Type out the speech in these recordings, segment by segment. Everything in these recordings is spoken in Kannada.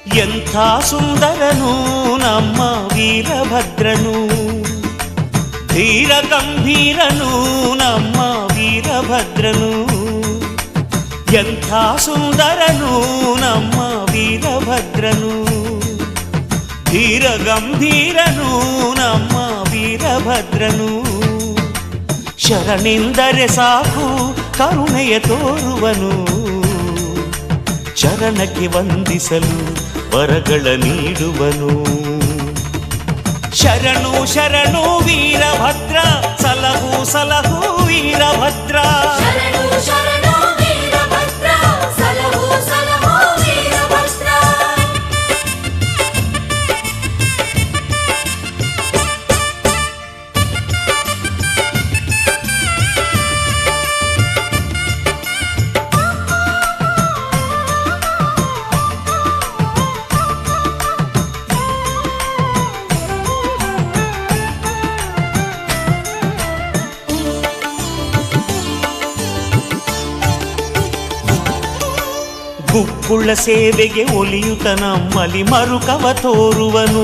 ಎಂಥ ಸುಂದರನು ನಮ್ಮ ವೀರಭದ್ರನು, ಧೀರ ಗಂಭೀರನು ನಮ್ಮ ವೀರಭದ್ರನು. ಎಂಥ ಸುಂದರನು ನಮ್ಮ ವೀರಭದ್ರನು, ಧೀರ ಗಂಭೀರನು ನಮ್ಮ ವೀರಭದ್ರನು. ಶರಣೆಂದರೆ ಸಾಕು ಕರುಣೆಯ ತೋರುವನು, ಚರಣಕ್ಕೆ ವಂದಿಸಲು ವರಗಳ ನೀಡುವನು. ಶರಣು ಶರಣು ವೀರಭದ್ರ, ಸಲಹು ಸಲಹು ವೀರಭದ್ರ. ಶರಣು ಶರಣು ವೀರಭದ್ರ, ಸಲಹು ಸಲಹು ವೀರಭದ್ರ. ಗುಕ್ಕುಳ್ಳ ಸೇವೆಗೆ ಒಲಿಯುತ ನಮ್ಮಲಿ ಮರುಕವ ತೋರುವನು,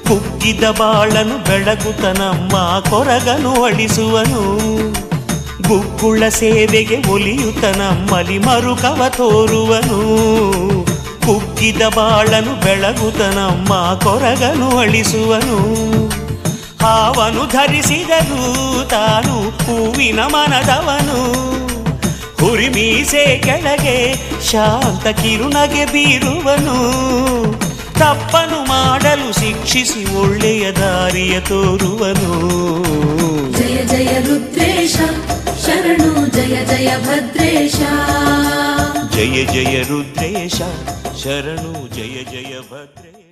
ಕುಗ್ಗಿದ ಬಾಳನು ಬೆಳಗುತ್ತ ನಮ್ಮ ಕೊರಗನು ಅಳಿಸುವನು. ಗುಕ್ಕುಳ್ಳ ಸೇವೆಗೆ ಒಲಿಯುತ ನಮ್ಮಲಿ ಮರುಕವ ತೋರುವನು, ಕುಗ್ಗಿದ ಬಾಳನು ಬೆಳಗುತ್ತ ನಮ್ಮ ಕೊರಗನು ಅಳಿಸುವನು. ಹಾವನು ಧರಿಸಿದರು ತಾನು ಹೂವಿನ ಮನದವನು, ಹುರಿಮೀಸೆ ಕೆಳಗೆ ಶಾಂತ ಕಿರುನಗೆ ಬೀರುವನು. ತಪ್ಪನು ಮಾಡಲು ಶಿಕ್ಷಿಸಿ ಒಳ್ಳೆಯ ದಾರಿಯ ತೋರುವನು. ಜಯ ಜಯ ರುದ್ರೇಶ ಶರಣು, ಜಯ ಜಯ ಭದ್ರೇಶ. ಜಯ ಜಯ ರುದ್ರೇಶ ಶರಣು, ಜಯ ಜಯ ಭದ್ರೇಶ.